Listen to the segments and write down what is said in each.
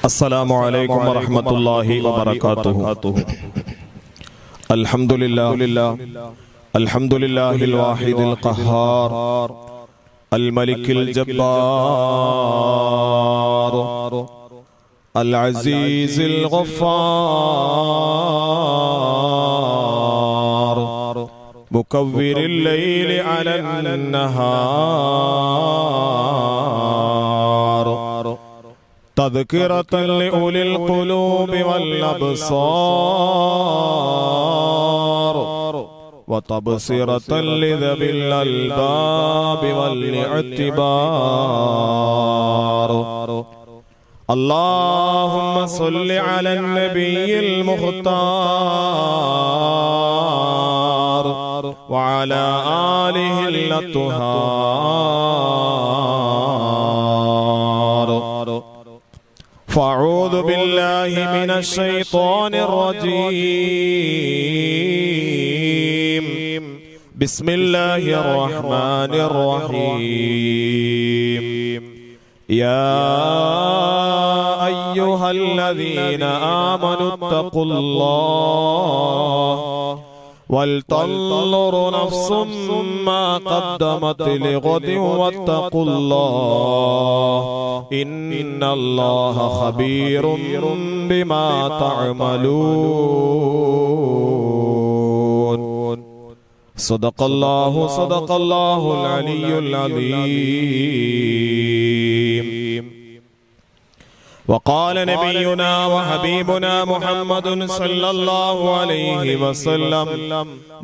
السلام عليكم ورحمة الله وبركاته. الحمد لله الواحد القهار الملك الجبار العزيز الغفار مكور الليل على النهار تذكرة لأولي القلوب والأبصار وتبصرة لذوي الألباب والاعتبار. اللهم صل على النبي المختار وعلى آله الأطهار. فأعوذ بالله من الشيطان الرجيم. بسم الله الرحمن الرحيم. يا أيها الذين آمنوا اتقوا الله ولتنظر نفس ما قدمت لغد واتقوا الله إن الله خبير بما تعملون. صدق الله العلي العظيم. وقال نبينا وحبيبنا محمد صلى الله عليه وسلم: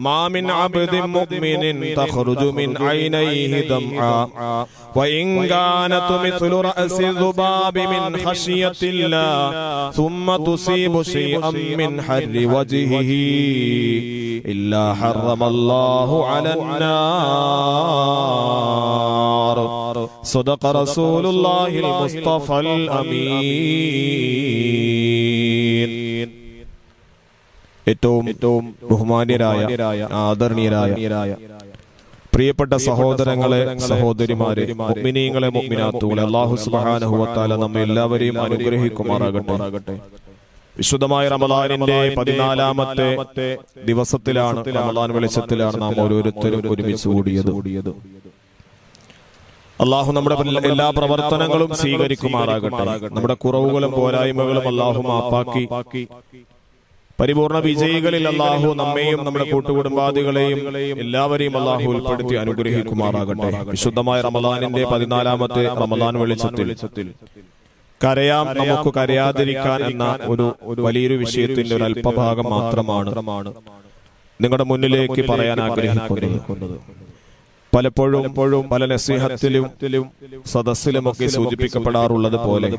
ما من عبد مؤمن تخرج من عينيه دمعة وإن كانت مثل رأس الذباب من خشية الله ثم تصيب شيئا من حر وجهه إلا حرم الله على النار. صدق رسول الله المصطفى الأمين. ഏറ്റവും ബഹുമാന്യരായ ആദരണീയരായ പ്രിയപ്പെട്ട സഹോദരങ്ങളെ, സഹോദരിമാരെ, മുഅ്മിനീങ്ങളെ, മുഅ്മിനാത്തുകളെ, അല്ലാഹു സുബ്ഹാനഹു വ തആല നമ്മെ എല്ലാവരെയും അനുഗ്രഹിക്കുമാറാകട്ടെ. വിശുദ്ധമായ റമളാനിന്റെ 14ാമത്തെ ദിവസത്തിലാണ്, റമളാൻ വെളിച്ചത്തിലാണ് നാം ഓരോരുത്തരും ഒരുമിച്ച് കൂടിയത്. അല്ലാഹു നമ്മുടെ എല്ലാ പ്രവർത്തനങ്ങളും സ്വീകരിക്കുമാറാകട്ടെ. നമ്മുടെ കുറവുകളും പോരായ്മകളും അല്ലാഹു മാപ്പാക്കി പരിപൂർണ വിജയികളിൽ അല്ലാഹു നമ്മെയും നമ്മുടെ കൂട്ടുകുടുംബാദികളെയും എല്ലാവരെയും അല്ലാഹു ഉൾപ്പെടുത്തി അനുഗ്രഹിക്കുമാറാകട്ടെ. വിശുദ്ധമായ റമളാനിന്റെ 14ാമത്തെ റമളാൻ വെളിച്ചത്തിൽ കരയാം നമുക്ക് കരയാതിരിക്കാൻ എന്ന ഒരു വലിയൊരു വിഷയത്തിന്റെ ഒരു അല്പഭാഗം മാത്രമാണ് നിങ്ങളുടെ മുന്നിലേക്ക് പറയാൻ ആഗ്രഹിക്കുന്നത്. പലപ്പോഴും പല നസീഹത്തിലും സദസ്സിലുമൊക്കെ സൂചിപ്പിക്കപ്പെടാറുള്ളത് പോലെ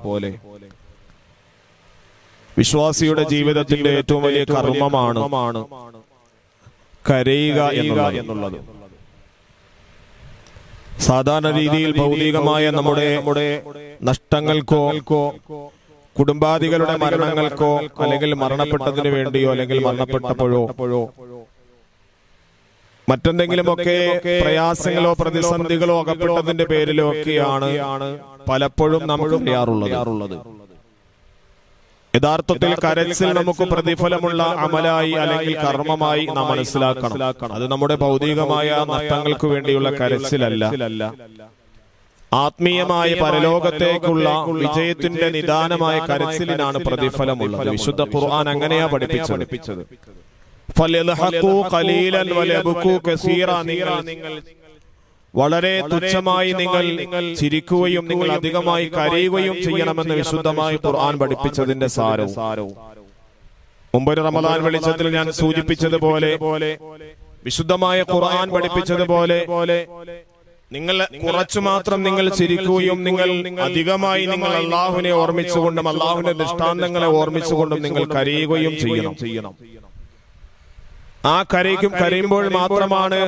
വിശ്വാസിയുടെ ജീവിതത്തിന്റെ ഏറ്റവും വലിയ കർമ്മമാണ് കരയുക എന്നുള്ളത്. സാധാരണ രീതിയിൽ ഭൗതികമായ നമ്മുടെ നഷ്ടങ്ങൾക്കോ കുടുംബാദികളുടെ മരണങ്ങൾക്കോ അല്ലെങ്കിൽ മരണപ്പെട്ടതിനു വേണ്ടിയോ അല്ലെങ്കിൽ മരണപ്പെട്ടപ്പോഴോ മറ്റെന്തെങ്കിലുമൊക്കെ പ്രയാസങ്ങളോ പ്രതിസന്ധികളോ അകപ്പെട്ടതിന്റെ പേരിലോ ഒക്കെയാണ് പലപ്പോഴും നമുക്ക് അറിയാറുള്ളത്. യഥാർത്ഥത്തിൽ കരച്ചിൽ നമുക്ക് പ്രതിഫലമുള്ള അമലായി അല്ലെങ്കിൽ കർമ്മമായി നാം മനസ്സിലാക്കണം. അത് നമ്മുടെ ഭൗതികമായ നഷ്ടങ്ങൾക്ക് വേണ്ടിയുള്ള കരച്ചിലല്ല, ആത്മീയമായ പരലോകത്തേക്കുള്ള വിജയത്തിന്റെ നിദാനമായ കരച്ചിലിനാണ് പ്രതിഫലമുള്ളത്. വിശുദ്ധ ഖുർആൻ അങ്ങനെയാ പഠിപ്പിച്ചത്. നിങ്ങൾ വളരെ തുച്ഛമായി നിങ്ങൾ ചിരിക്കുകയും നിങ്ങൾ അധികമായി കരയുകയും ചെയ്യണമെന്ന് വിശുദ്ധമായി ഖുർആൻ പഠിപ്പിച്ചതിന്റെ സാരവും മുമ്പൊരു റമളാൻ വെളിച്ചത്തിൽ ഞാൻ സൂചിപ്പിച്ചതുപോലെ വിശുദ്ധമായ ഖുർആൻ പഠിപ്പിച്ചതുപോലെ നിങ്ങൾ കുറച്ചു മാത്രം നിങ്ങൾ ചിരിക്കുകയും നിങ്ങൾ അധികമായി നിങ്ങൾ അല്ലാഹുവിനെ ഓർമ്മിച്ചുകൊണ്ടും അല്ലാഹുവിന്റെ ദൃഷ്ടാന്തങ്ങളെ ഓർമ്മിച്ചുകൊണ്ടും നിങ്ങൾ കരയുകയും ചെയ്യണം. ആ കരയുമ്പോൾ മാത്രമാണ്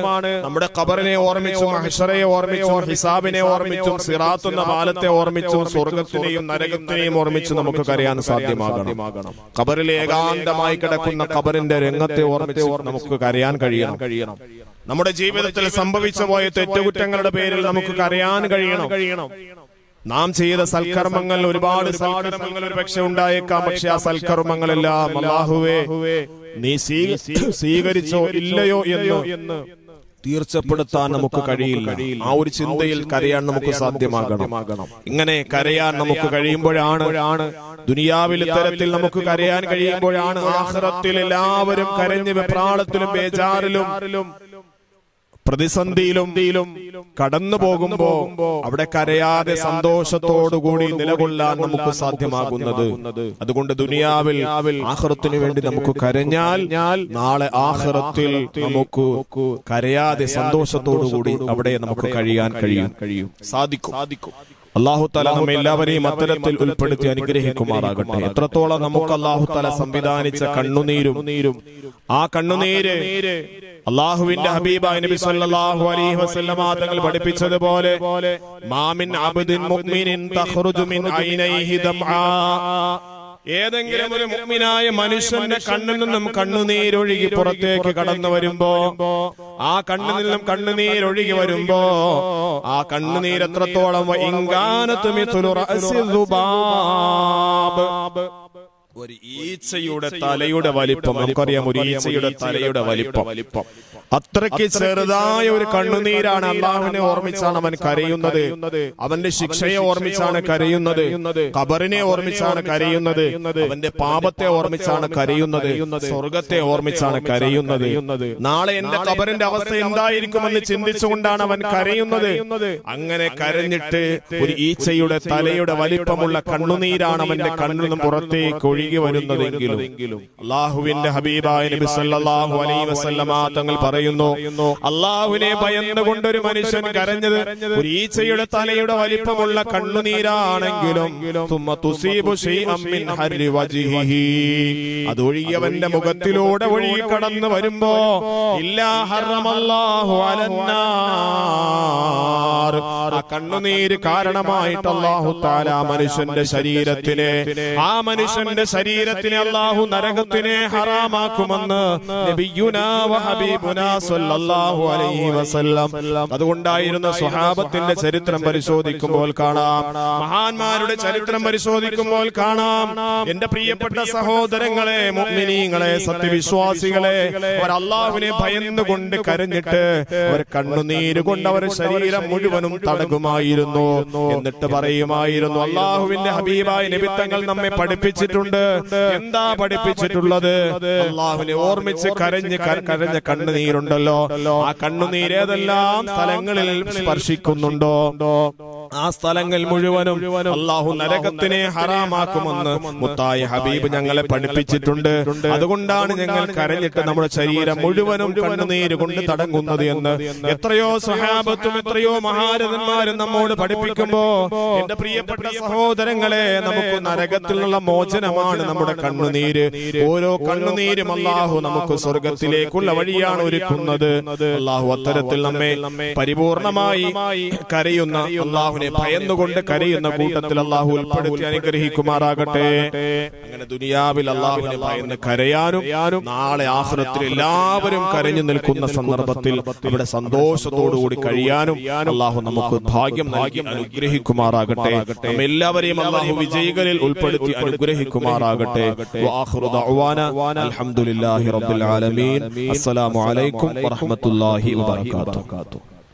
നമ്മുടെ ഖബറിനെ ഓർമ്മിച്ചും മഹ്ശറയെ ഓർമ്മിച്ചും ഹിസാബിനെ ഓർമ്മിച്ചും സിറാത്ത് എന്ന പാലത്തെ ഓർമ്മിച്ചും സ്വർഗത്തിനെയും നരകത്തിനെയും ഓർമ്മിച്ച് നമുക്ക് കരയാൻ സാധ്യമാകണം. ഖബറിൽ ഏകാന്തമായി കിടക്കുന്ന ഖബറിന്റെ രംഗത്തെ ഓർമ്മിച്ച് നമുക്ക് കരയാൻ കഴിയണം. നമ്മുടെ ജീവിതത്തിൽ സംഭവിച്ചു പോയ തെറ്റുകുറ്റങ്ങളുടെ പേരിൽ നമുക്ക് കരയാൻ കഴിയണം. നാം ചെയ്ത സൽക്കർമ്മങ്ങൾ, ഒരുപാട് സൽക്കർമ്മങ്ങൾ ഒരു പക്ഷെ ഉണ്ടായേക്കാം. പക്ഷെ ആ സൽക്കർമ്മങ്ങളെല്ലാം അല്ലാഹുവേ നീ സ്വീകരിച്ചോ ഇല്ലയോ എന്ന് തീർച്ചപ്പെടുത്താൻ നമുക്ക് കഴിയില്ല. ആ ഒരു ചിന്തയിൽ കരയാൻ നമുക്ക് സാധ്യമാകണം. ഇങ്ങനെ കരയാൻ നമുക്ക് കഴിയുമ്പോഴാണ്, ദുനിയാവിൽ ഇത്തരത്തിൽ നമുക്ക് കരയാൻ കഴിയുമ്പോഴാണ് ആഖിറത്തിൽ എല്ലാവരും കരഞ്ഞ് വെപ്രാളത്തിലും ബേജാറിലും പ്രതിസന്ധിയിലും കടന്നു പോകുമ്പോ അവിടെ കരയാതെ സന്തോഷത്തോടുകൂടി നിലകൊള്ളാൻ നമുക്ക് സാധ്യമാകുന്നത്. അതുകൊണ്ട് ദുനിയാവിൽ ആഖിറത്തിന് വേണ്ടി നമുക്ക് കരഞ്ഞാൽ നാളെ ആഖിറത്തിൽ നമുക്ക് കരയാതെ സന്തോഷത്തോടുകൂടി അവിടെ നമുക്ക് കഴിയാൻ സാധിക്കും. അല്ലാഹു തആല നമ്മെ എല്ലാവരെയും അത്തരത്തിൽ ഉൾപ്പെടുത്തി അനുഗ്രഹിക്കുമാറാകട്ടെ. എത്രത്തോളം നമുക്ക് അല്ലാഹു തആല സംവിധാനിച്ച കണ്ണുനീരും ആ കണ്ണുനീര് അല്ലാഹുവിന്റെ ഹബീബായ നബി സല്ലല്ലാഹു അലൈഹി വസല്ലമ തങ്ങൾ പഠിപ്പിച്ചതുപോലെ മാമിൻ അബ്ദിൻ മുഅ്മിനിൻ തഖറുജു മിൻ ഐനൈഹി ദംആ, ഏതെങ്കിലും ഒരു മുഅ്മിനായ മനുഷ്യന്റെ കണ്ണിൽ നിന്നും കണ്ണുനീരൊഴുകി പുറത്തേക്ക് കടന്നു വരുമ്പോ, ആ കണ്ണിൽ നിന്നും കണ്ണുനീരൊഴുകി വരുമ്പോ ആ കണ്ണുനീർ എത്രത്തോളം ഇൻകാനതു മിത്ലു റഅസി ദുബാബ്, ഒരു ഈച്ചയുടെ തലയുടെ വലിപ്പം. നമുക്കറിയാം ഒരു ഈച്ചയുടെ തലയുടെ വലിപ്പം. അത്രയ്ക്ക് ചെറുതായ ഒരു കണ്ണുനീരാണ്. അല്ലാഹുവിനെ ഓർമ്മിച്ചാണ് അവൻ കരയുന്നത്. അവന്റെ ശിക്ഷയെ ഓർമ്മിച്ചാണ് കരയുന്നത്. ഖബറിനെ ഓർമ്മിച്ചാണ് കരയുന്നത്. അവന്റെ പാപത്തെ ഓർമ്മിച്ചാണ് കരയുന്നത്. സ്വർഗത്തെ ഓർമ്മിച്ചാണ് കരയുന്നത്. നാളെ എന്റെ ഖബറിന്റെ അവസ്ഥ എന്തായിരിക്കുമെന്ന് ചിന്തിച്ചുകൊണ്ടാണ് അവൻ കരയുന്നത്. അങ്ങനെ കരഞ്ഞിട്ട് ഒരു ഈച്ചയുടെ തലയുടെ വലിപ്പമുള്ള കണ്ണുനീരാണ് അവന്റെ കണ്ണിൽ നിന്നും പുറത്തേക്ക് ഒഴുകി വരുന്നതെങ്കിലും അല്ലാഹുവിന്റെ ഹബീബായ നബി സല്ലല്ലാഹു അലൈഹി വസല്ലമ തങ്ങൾ പറയുന്നു, അല്ലാഹുവിനെ ഭയന്നുകൊണ്ട് ഒരു മനുഷ്യൻ കരഞ്ഞത് ഒരു ഈച്ചയുടെ തലയുടെ വലിപ്പമുള്ള കണ്ണുനീരാണെങ്കിലും തുമ്മ തുസീബു ശൈഅൻ മിൻ ഹർരി വജ്ഹിഹി, അത് ഒഴുകിയവന്റെ മുഖത്തിലൂടെ ഒഴുകി കടന്നു വരുമ്പോ ഇല്ലാ ഹറമല്ലാഹു അലന്നാർ, ആ കണ്ണുനീര് കാരണമായിട്ട് അല്ലാഹു തആല മനുഷ്യന്റെ ശരീരത്തിനെ അല്ലാഹു നരകത്തിനെ ഹറാമാക്കുമെന്ന് നബിയുനാ വ ഹബീബുനാ സല്ലല്ലാഹു അലൈഹി വസല്ലം. അതുകൊണ്ടായിരുന്നു സ്വഹാബത്തിന്റെ ചരിത്രം പരിശോധിക്കുമ്പോൾ കാണാം, മഹാന്മാരുടെ ചരിത്രം പരിശോധിക്കുമ്പോൾ കാണാം, എന്റെ പ്രിയപ്പെട്ട സഹോദരങ്ങളെ, മുഅ്മിനീങ്ങളെ, സത്യവിശ്വാസികളെ, അവർ അല്ലാഹുവിനെ ഭയന്നുകൊണ്ട് കരഞ്ഞിട്ട് അവർ കണ്ണുനീര് കൊണ്ട് അവർ ശരീരം മുഴുവനും തടകുമായിരുന്നു. എന്നിട്ട് പറയുമായിരുന്നു, അല്ലാഹുവിന്റെ ഹബീബായ നബി തങ്ങൾ നമ്മെ പഠിപ്പിച്ചിട്ടുണ്ട്. എന്താ പഠിപ്പിച്ചിട്ടുള്ളത്? അല്ലാഹുവിനെ ഓർമ്മിച്ച് കരഞ്ഞ കണ്ണുനീരുണ്ടല്ലോ, ആ കണ്ണുനീര് ഏതെല്ലാം സ്ഥലങ്ങളിൽ സ്പർശിക്കുന്നുണ്ടോ ആ സ്ഥലങ്ങൾ മുഴുവനും അല്ലാഹു നരകത്തിനെ ഹറാമാക്കുമെന്ന് മുത്തായ ഹബീബ് ഞങ്ങളെ പഠിപ്പിച്ചിട്ടുണ്ട്. അതുകൊണ്ടാണ് ഞങ്ങൾ കരഞ്ഞിട്ട് നമ്മുടെ ശരീരം മുഴുവനും കണ്ണുനീര് കൊണ്ട് തടങ്ങുന്നത് എന്ന് എത്രയോ സ്വഹാബത്തും എത്രയോ മഹാരഥന്മാരും നമ്മോട് പഠിപ്പിക്കുമ്പോ, എന്റെ പ്രിയപ്പെട്ട സഹോദരങ്ങളെ, നമുക്ക് നരകത്തിൽ നിന്നുള്ള മോചനമാണ് നമ്മുടെ കണ്ണുനീര്. ഓരോ കണ്ണുനീരും അല്ലാഹു നമുക്ക് സ്വർഗത്തിലേക്കുള്ള വഴിയാണ് ഒരുക്കുന്നത്. അല്ലാഹു അത്തരത്തിൽ നമ്മെ പരിപൂർണമായി കരയുന്ന, അല്ലാഹുവിനെ ഭയന്നുകൊണ്ട് കരയുന്ന കൂട്ടത്തിൽ അല്ലാഹു ഉൾപ്പെടുത്തി അനുഗ്രഹിക്കുമാറാകട്ടെ. അങ്ങനെ ദുനിയാവിൽ അല്ലാഹുവിനെ ഭയന്ന് കരയാനും നാളെ ആഖിറത്തിൽ എല്ലാവരും കരഞ്ഞു നിൽക്കുന്ന സന്ദർഭത്തിൽ അവിടെ സന്തോഷത്തോടുകൂടി കഴിയാനും അല്ലാഹു നമുക്ക് ഭാഗ്യം നൽകി അനുഗ്രഹിക്കുമാറാകട്ടെ. എല്ലാവരെയും അല്ലാഹു വിജയികളിൽ ഉൾപ്പെടുത്തി അനുഗ്രഹിക്കുമാറാകട്ടെ. വആഖിറു ദഅവാന അൽഹംദുലില്ലാഹി റബ്ബിൽ ആലമീൻ. അസ്സലാമു അലൈക്കും വറഹ്മത്തുള്ളാഹി വബറകാതുഹു.